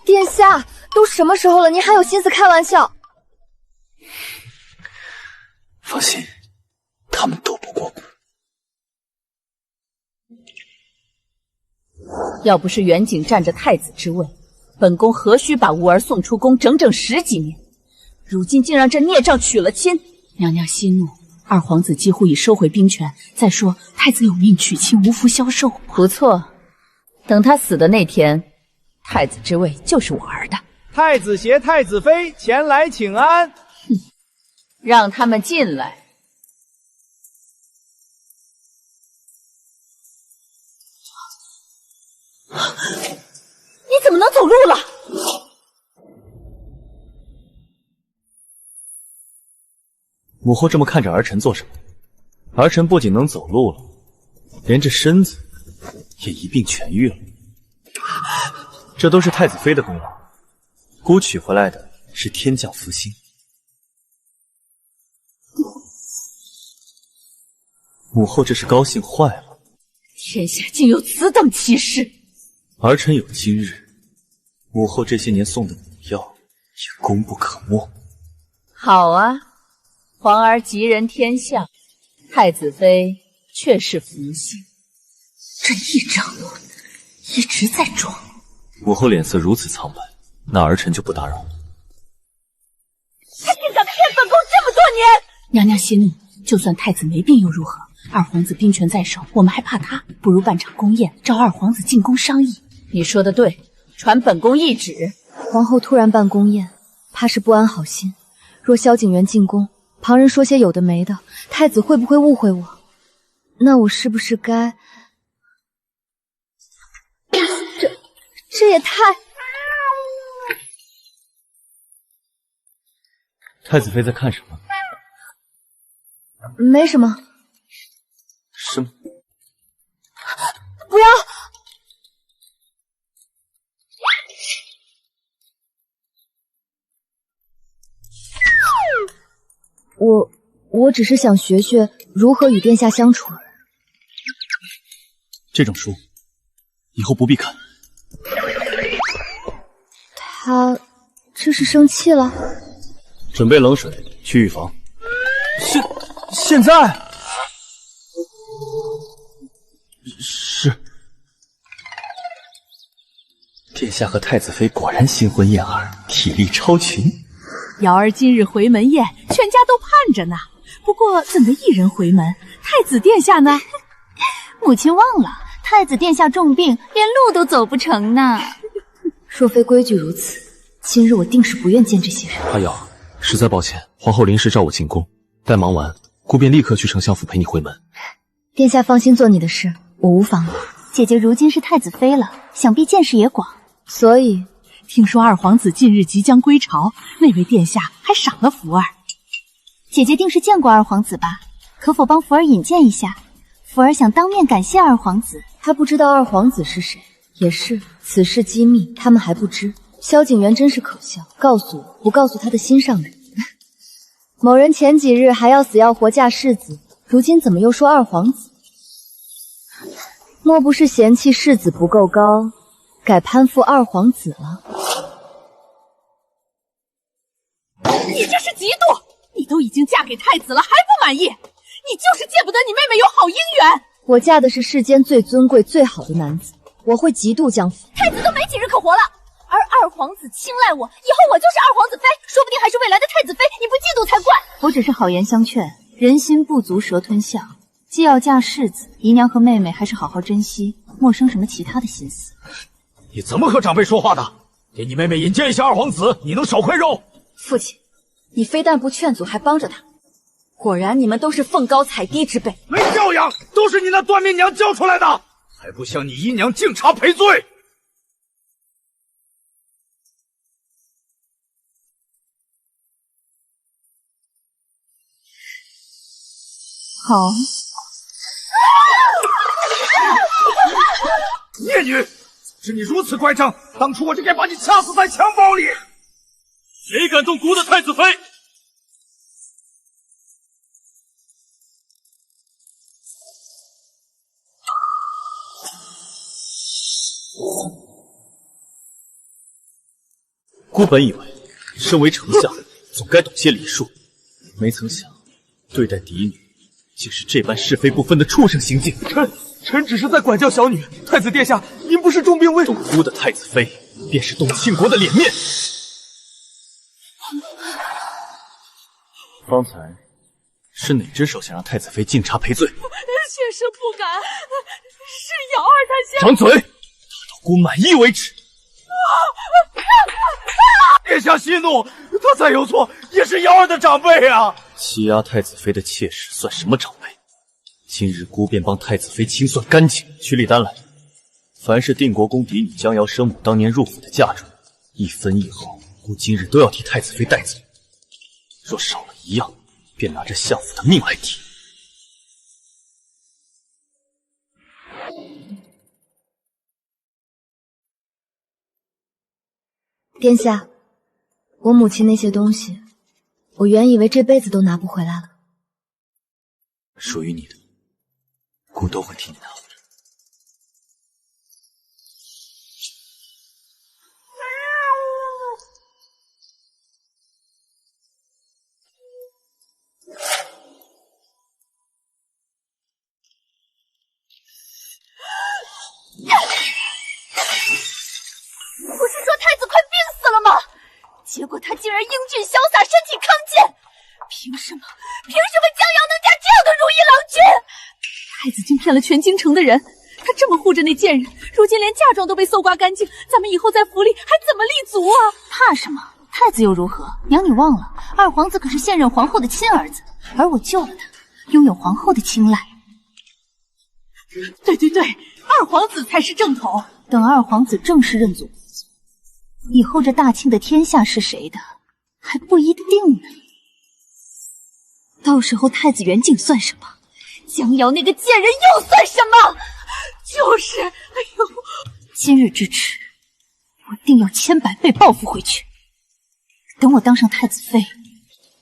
殿下，都什么时候了，您还有心思开玩笑？放心，他们斗不过姑。要不是远景占着太子之位，本宫何须把吾儿送出宫整整10几年？如今竟让这孽障娶了亲，娘娘息怒，二皇子几乎已收回兵权。再说太子有命娶亲，无福消受。不错，等他死的那天，太子之位就是我儿的。太子携太子妃前来请安。哼，让他们进来。你怎么能走路了？母后这么看着儿臣做什么？儿臣不仅能走路了，连这身子也一并痊愈了。这都是太子妃的功劳，姑取回来的是天降福星。母后这是高兴坏了。天下竟有此等奇事！儿臣有今日，母后这些年送的补药也功不可没。好啊，皇儿吉人天相，太子妃确是福星。这一张一直在装。母后脸色如此苍白，那儿臣就不打扰了。他竟敢骗本宫这么多年！娘娘息怒，就算太子没病又如何？二皇子兵权在手，我们还怕他？不如办场宫宴，召二皇子进宫商议。你说的对，传本宫懿旨。皇后突然办宫宴，怕是不安好心。若萧景元进宫，旁人说些有的没的，太子会不会误会我？那我是不是该……这也太……太子妃在看什么？没什么。什么？不要！我只是想学学如何与殿下相处。这种书以后不必看。他这是生气了？准备冷水去御房。现在？是。殿下和太子妃果然新婚燕尔，体力超群。瑶儿今日回门宴，全家都盼着呢。不过怎的一人回门？太子殿下呢？母亲忘了，太子殿下重病，连路都走不成呢。若非规矩如此，今日我定是不愿见这些人。阿瑶，实在抱歉，皇后临时召我进宫，待忙完，姑便立刻去丞相府陪你回门。殿下放心做你的事，我无妨。姐姐如今是太子妃了，想必见识也广，所以听说二皇子近日即将归朝，那位殿下还赏了福儿。姐姐定是见过二皇子吧？可否帮福儿引荐一下？福儿想当面感谢二皇子。他不知道二皇子是谁，也是，此事机密，他们还不知。萧景元真是可笑，告诉我不告诉他的心上人。某人前几日还要死要活嫁世子，如今怎么又说二皇子？莫不是嫌弃世子不够高，改攀附二皇子了？你这是嫉妒！你都已经嫁给太子了，还不满意？你就是见不得你妹妹有好姻缘。我嫁的是世间最尊贵最好的男子，我会嫉妒江府。太子都没几日可活了，而二皇皇子青睐我，以后我就是二皇子妃，说不定还是未来的太子妃，你不嫉妒才怪。我只是好言相劝，人心不足蛇吞象。既要嫁世子，姨娘和妹妹还是好好珍惜，莫生什么其他的心思。你怎么和长辈说话的？给你妹妹引荐一下二皇子，你能少块肉？父亲，你非但不劝阻，还帮着他，果然你们都是凤高踩低之辈，没教养，都是你那断命娘教出来的，还不向你姨娘敬茶赔罪。好。孽女，早知你如此乖张，当初我就该把你掐死在襁褓里。谁敢动孤的太子妃？孤本以为身为丞相，总该懂些礼数，没曾想对待嫡女竟是这般是非不分的畜生行径。臣只是在管教小女。太子殿下，您不是重病危？动孤的太子妃，便是动庆国的脸面。方才是哪只手想让太子妃敬茶赔罪？妾身不敢，是瑶儿她掌嘴，打到孤满意为止。殿下息怒，他再有错也是瑶儿的长辈啊！欺压太子妃的妾室算什么长辈？今日孤便帮太子妃清算干净。取礼单来，凡是定国公嫡女江瑶生母当年入府的嫁妆，1分1毫，孤今日都要替太子妃带走。若少了1样，便拿着相府的命来抵。殿下，我母亲那些东西，我原以为这辈子都拿不回来了。属于你的，孤都会替你拿回来。不是说太子快病死了吗？结果他竟然英俊潇洒，身体康健，凭什么江瑶能嫁这样的如意郎君？太子竟骗了全京城的人，他这么护着那贱人，如今连嫁妆都被搜刮干净，咱们以后在府里还怎么立足啊？怕什么？太子又如何？娘，你忘了，二皇子可是现任皇后的亲儿子，而我救了他，拥有皇后的青睐。对，二皇子才是正统。等二皇子正式认祖，以后这大清的天下是谁的，还不一定呢。到时候太子元敬算什么？江瑶那个贱人又算什么？就是，哎呦，今日之耻，我定要10000倍报复回去。等我当上太子妃，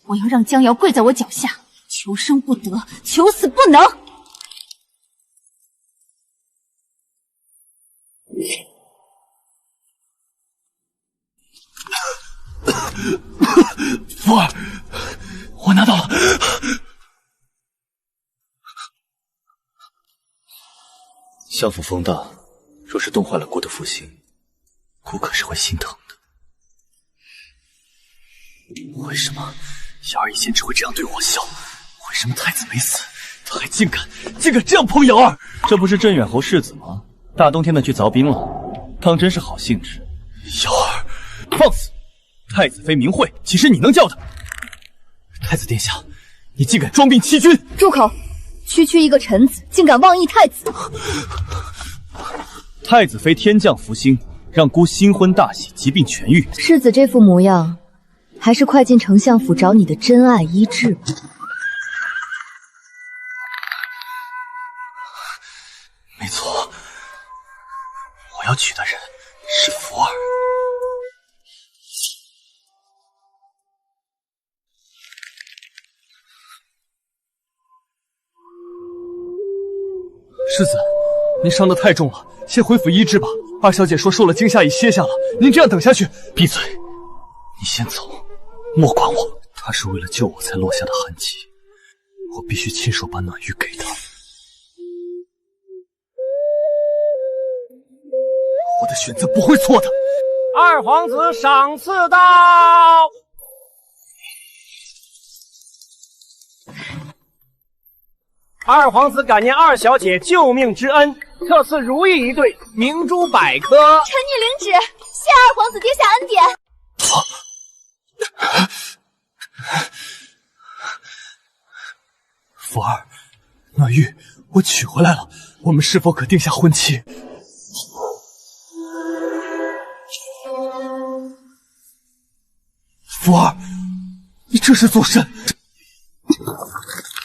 我要让江瑶跪在我脚下，求生不得，求死不能。福儿，我拿到了。相府风大，若是冻坏了孤的福星，孤可是会心疼的。为什么瑶儿以前只会这样对我笑？为什么太子没死，他还竟敢这样碰瑶儿？这不是镇远侯世子吗？大冬天的去凿冰了，当真是好兴致。瑶儿，放肆！太子妃名讳，岂是你能叫的？太子殿下，你竟敢装病欺君！住口！区一个臣子，竟敢妄议太子！太子妃天降福星，让孤新婚大喜，疾病痊愈。世子这副模样，还是快进丞相府找你的真爱医治吧。没错，我要娶的人是福儿。世子，您伤得太重了，先回府医治吧。二小姐说受了惊吓已歇下了，您这样等下去……闭嘴！你先走，莫管我。他是为了救我才落下的寒疾，我必须亲手把暖玉给他。我的选择不会错的。二皇子赏赐到。二皇子感念二小姐救命之恩，特赐如意一对，明珠100颗。臣女领旨，谢二皇子殿下恩典。福儿，暖玉，我娶回来了，我们是否可定下婚期？福儿，你这是做甚？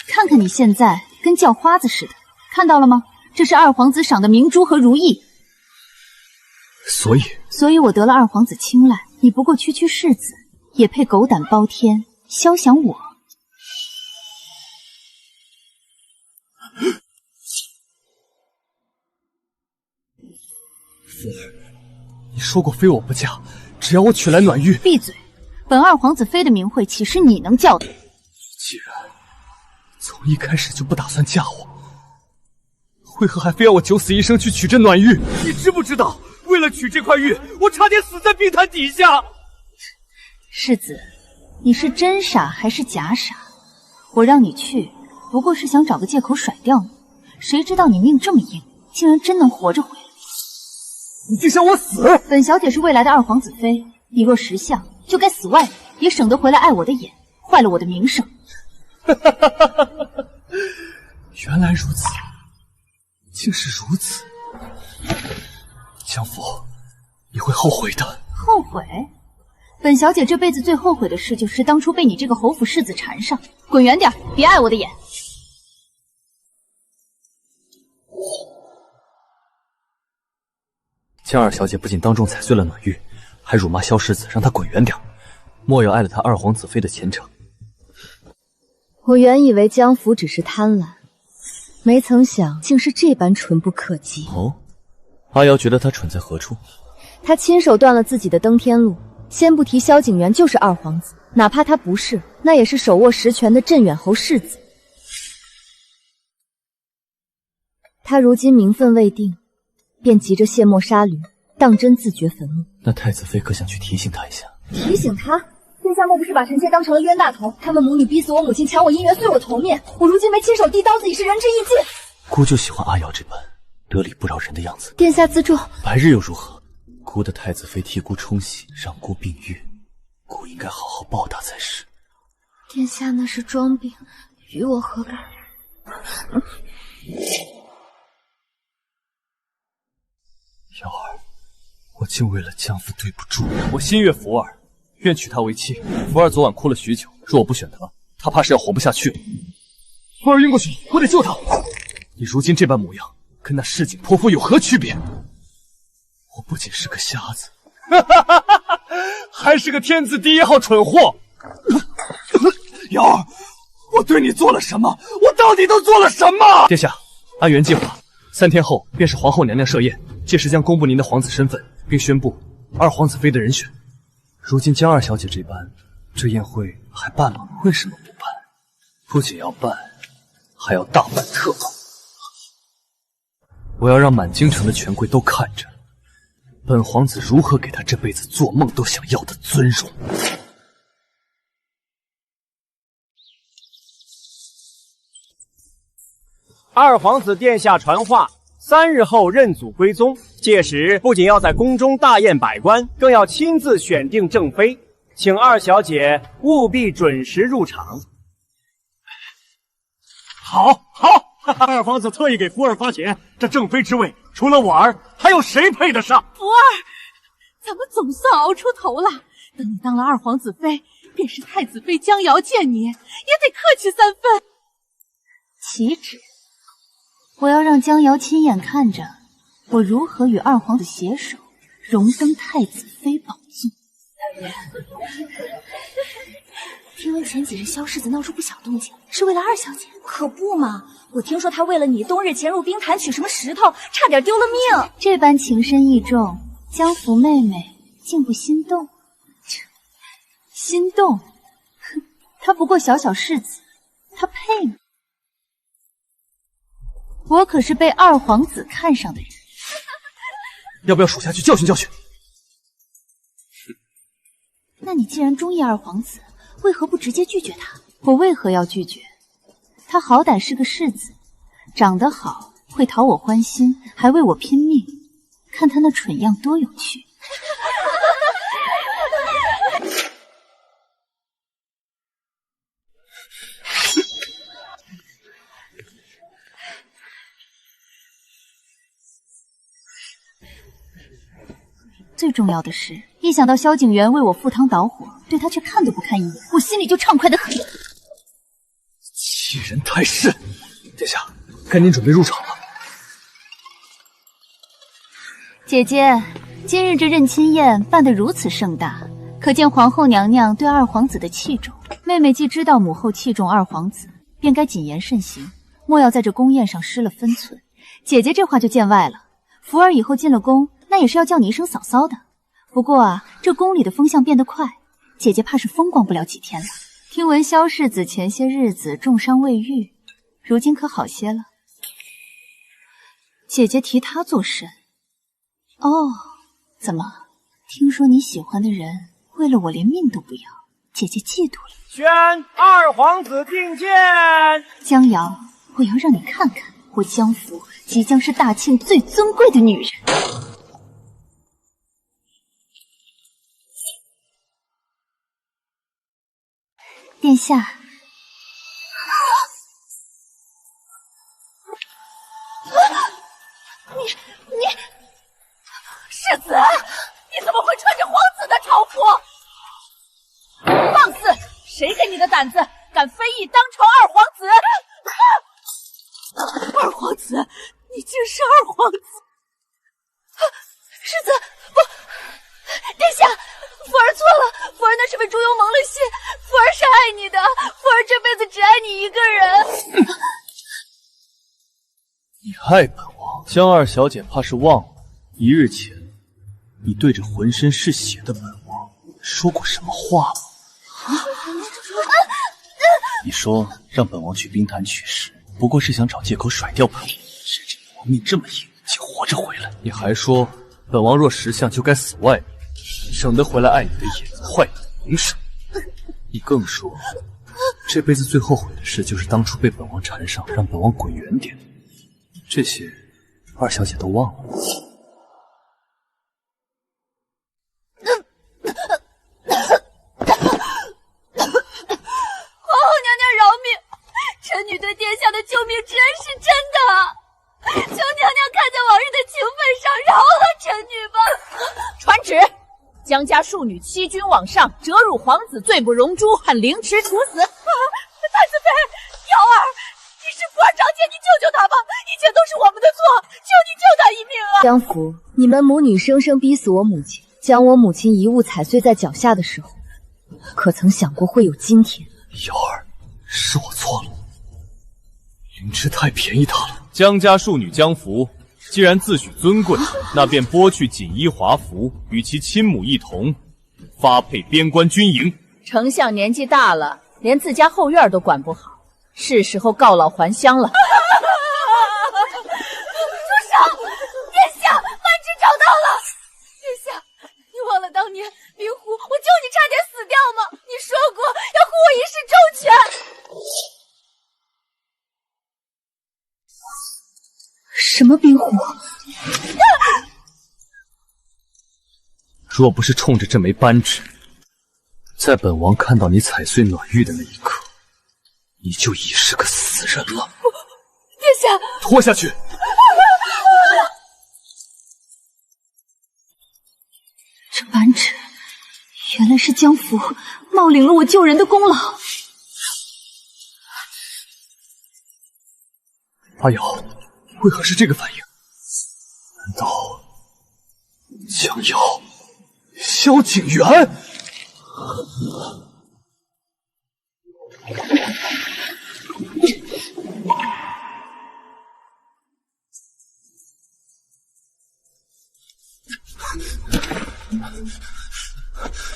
看看你现在跟叫花子似的，看到了吗？这是二皇子赏的明珠和如意。所以我得了二皇子青睐，你不过区区世子，也配狗胆包天，肖想我？福儿，你说过非我不嫁，只要我娶来暖玉。闭嘴！本二皇子妃的名讳岂是你能叫的？既然从一开始就不打算嫁我，为何还非要我九死一生去娶这暖玉？你知不知道，为了娶这块玉，我差点死在冰潭底下。世子，你是真傻还是假傻？我让你去，不过是想找个借口甩掉你，谁知道你命这么硬，竟然真能活着回来。你竟想我死！本小姐是未来的二皇子妃，你若识相，就该死外面，也省得回来碍我的眼，坏了我的名声。原来如此，竟是如此。江父，你会后悔的。后悔？本小姐这辈子最后悔的事，就是当初被你这个侯府世子缠上。滚远点，别碍我的眼。江二小姐不仅当众踩碎了暖玉，还辱骂萧世子，让他滚远点，莫要碍了他二皇子妃的前程。我原以为江府只是贪婪，没曾想竟是这般蠢不可及。哦，阿瑶觉得他蠢在何处？他亲手断了自己的登天路，先不提萧景元就是二皇子，哪怕他不是，那也是手握实权的镇远侯世子。他如今名分未定，便急着卸磨杀驴，当真自掘坟墓。那太子妃可想去提醒他一下？提醒他？殿下莫不是把臣妾当成了冤大头？他们母女逼死我母亲，抢我姻缘，碎我头面，我如今没亲手递刀子，已是仁至义尽。姑就喜欢阿瑶这般得理不饶人的样子。殿下自重。白日又如何？姑的太子妃替姑冲喜，让姑病愈，姑应该好好报答才是。殿下那是装病，与我何干？瑶儿，我竟为了江父对不住。我心悦福儿，愿娶她为妻。福儿昨晚哭了许久，若我不选她，她怕是要活不下去了。福儿晕过去，我得救她。你如今这般模样，跟那市井泼妇有何区别？我不仅是个瞎子，还是个天字第1号蠢货。瑶儿，我对你做了什么？我到底都做了什么？殿下，按原计划，3天后便是皇后娘娘设宴，届时将公布您的皇子身份，并宣布二皇子妃的人选。如今江二小姐这般，这宴会还办吗？为什么不办？不仅要办，还要大办特办。我要让满京城的权贵都看着，本皇子如何给他这辈子做梦都想要的尊荣。二皇子殿下传话，3日后认祖归宗，届时不仅要在宫中大宴百官，更要亲自选定正妃，请二小姐务必准时入场。好，二皇子特意给福儿发钱，这正妃之位，除了我儿，还有谁配得上？福儿，咱们总算熬出头了。等你当了二皇子妃，便是太子妃江瑶见你，也得客气3分。岂止！我要让江瑶亲眼看着我如何与二皇子携手，荣登太子妃宝座。听闻前几日萧世子闹出不小动静，是为了二小姐？可不嘛！我听说他为了你，冬日潜入冰潭取什么石头，差点丢了命。这般情深意重，江福妹妹竟不心动？心动？哼，她不过小小世子，她配吗？我可是被二皇子看上的人。要不要属下去教训教训？那你既然中意二皇子，为何不直接拒绝他？我为何要拒绝？他好歹是个世子，长得好，会讨我欢心，还为我拼命，看他那蠢样多有趣。最重要的是，一想到萧景元为我赴汤蹈火，对他却看都不看一眼，我心里就畅快得很。欺人太甚！殿下，该您准备入场了。姐姐，今日这认亲宴办得如此盛大，可见皇后娘娘对二皇子的器重。妹妹既知道母后器重二皇子，便该谨言慎行，莫要在这宫宴上失了分寸。姐姐这话就见外了，福儿以后进了宫，那也是要叫你一声嫂嫂的。不过啊，这宫里的风向变得快，姐姐怕是风光不了几天了。听闻萧世子前些日子重伤未愈，如今可好些了？姐姐提他做甚？哦，怎么？听说你喜欢的人为了我连命都不要，姐姐嫉妒了。宣二皇子觐见。江瑶，我要让你看看，我江府即将是大庆最尊贵的女人。殿下，你世子，你怎么会穿着皇子的朝服？放肆！谁给你的胆子，敢非议当朝二皇子？二皇子，你竟是二皇子！世子，不，殿下，福儿错了，福儿那是被朱由蒙了心，福儿是爱你的，福儿这辈子只爱你一个人。你害本王？江二小姐怕是忘了，一日前你对着浑身是血的本王说过什么话吗？你说让本王去冰潭取石，不过是想找借口甩掉本王，谁知本王命这么硬，竟活着回来。你还说本王若识相就该死外面，省得回来碍你的眼，坏你的名声。你更说这辈子最后悔的事就是当初被本王缠上，让本王滚远点。这些二小姐都忘了。皇后娘娘饶命，臣女对殿下的救命之恩是真的，求娘娘看在往日的情分上饶了臣女吧。传旨，江家庶女欺君罔上，折辱皇子，罪不容诛，判凌迟处死。太子妃，瑶儿，你是福儿长姐，你救救她吧，一切都是我们的错，求你救她一命啊！江福，你们母女生生逼死我母亲，将我母亲遗物踩碎在脚下的时候，可曾想过会有今天？瑶儿，是我错了，凌迟太便宜她了。江家庶女江福，既然自诩尊贵，那便剥去锦衣华服，与其亲母一同发配边关军营。丞相年纪大了，连自家后院都管不好，是时候告老还乡了。住手！殿下，曼芝找到了。殿下，你忘了当年明湖我救你差点死掉吗？你说过要护我一世周全。什么冰湖？若不是冲着这枚扳指，在本王看到你踩碎暖玉的那一刻，你就已是个死人了。殿下，拖下去！这扳指原来是江福冒领了我救人的功劳。阿瑶，为何是这个反应？难道江瑶、萧景元？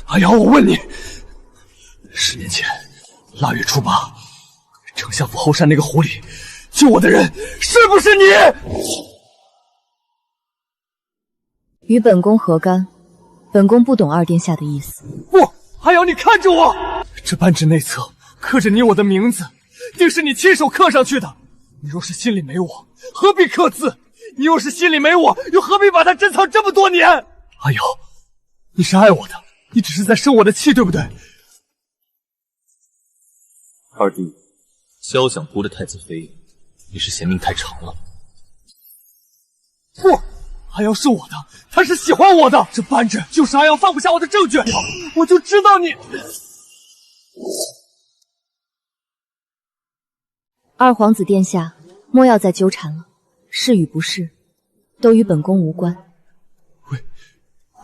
阿瑶，我问你，10年前腊月初8，丞相府后山那个湖里救我的人是不是你？与本宫何干？本宫不懂二殿下的意思。不，阿瑶，你看着我，这扳指内侧刻着你我的名字，定是你亲手刻上去的。你若是心里没我，何必刻字？你若是心里没我，又何必把它珍藏这么多年？阿瑶，你是爱我的，你只是在生我的气，对不对？二弟，萧想毒的太子妃，你是嫌命太长了。不，阿瑶是我的，他是喜欢我的。这扳指就是阿瑶放不下我的证据，我就知道你。二皇子殿下，莫要再纠缠了，是与不是，都与本宫无关。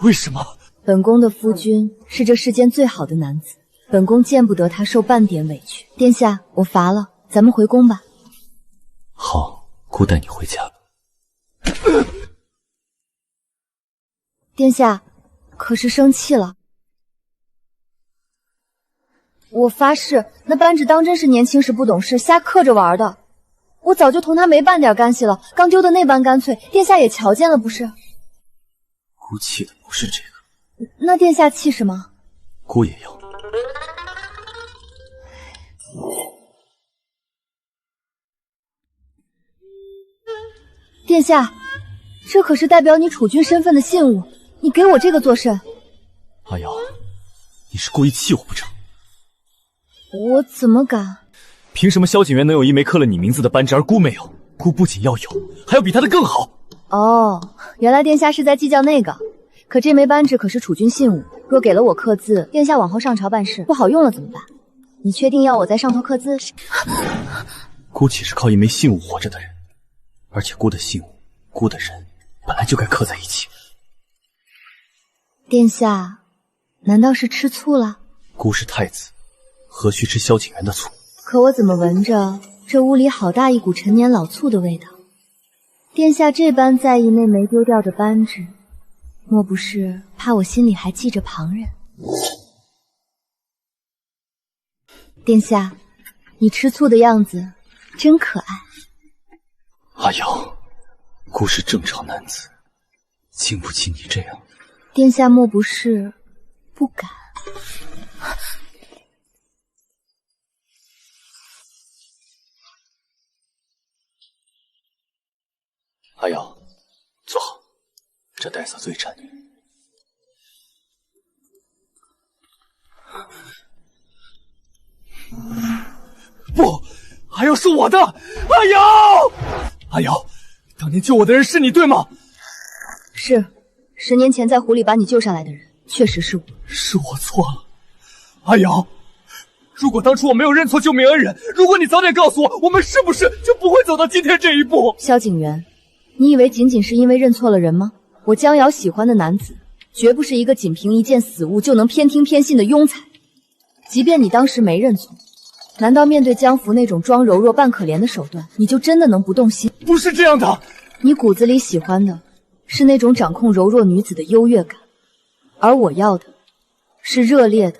为什么？本宫的夫君是这世间最好的男子，本宫见不得他受半点委屈。殿下，我乏了，咱们回宫吧。好，姑带你回家。殿下，可是生气了？我发誓，那扳指当真是年轻时不懂事，瞎刻着玩的。我早就同他没半点干系了，刚丢的那般干脆，殿下也瞧见了不是？姑气的不是这个，那殿下气什么？姑也要。殿下，这可是代表你储君身份的信物，你给我这个作甚？阿瑶，你是故意气我不成？我怎么敢？凭什么萧景元能有一枚刻了你名字的扳指，而姑没有？姑不仅要有，还要比他的更好。哦，原来殿下是在计较那个。可这枚扳指可是储君信物，若给了我刻字，殿下往后上朝办事不好用了怎么办？你确定要我在上头刻字？姑岂是靠一枚信物活着的人？而且姑的信物，姑的人，本来就该刻在一起。殿下，难道是吃醋了？姑是太子，何须吃萧景元的醋？可我怎么闻着这屋里好大一股陈年老醋的味道？殿下这般在意那枚丢掉的扳指，莫不是怕我心里还记着旁人？殿下，你吃醋的样子真可爱。阿瑶，姑是正常男子，经不起你这样。殿下莫不是不敢？阿瑶，坐好，这带色最衬你。不，阿瑶是我的，阿瑶，阿瑶，当年救我的人是你对吗？是，10年前在湖里把你救上来的人，确实是我。是我错了，阿瑶。如果当初我没有认错救命恩人，如果你早点告诉我，我们是不是就不会走到今天这一步？萧景元，你以为仅仅是因为认错了人吗？我江瑶喜欢的男子，绝不是一个仅凭一件死物就能偏听偏信的庸才。即便你当时没认错，难道面对江福那种装柔弱扮可怜的手段，你就真的能不动心？不是这样的，你骨子里喜欢的是那种掌控柔弱女子的优越感，而我要的是热烈的、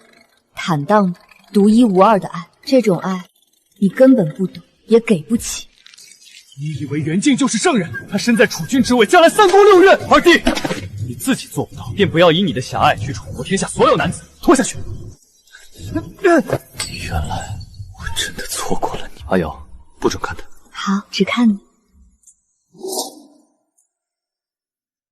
坦荡的、独一无二的爱。这种爱，你根本不懂，也给不起。你以为袁敬就是圣人？他身在储君之位，将来3宫6院。二弟，你自己做不到，便不要以你的狭隘去宠过天下所有男子。拖下去。原来我真的错过了你，阿瑶，不准看他。好，只看你。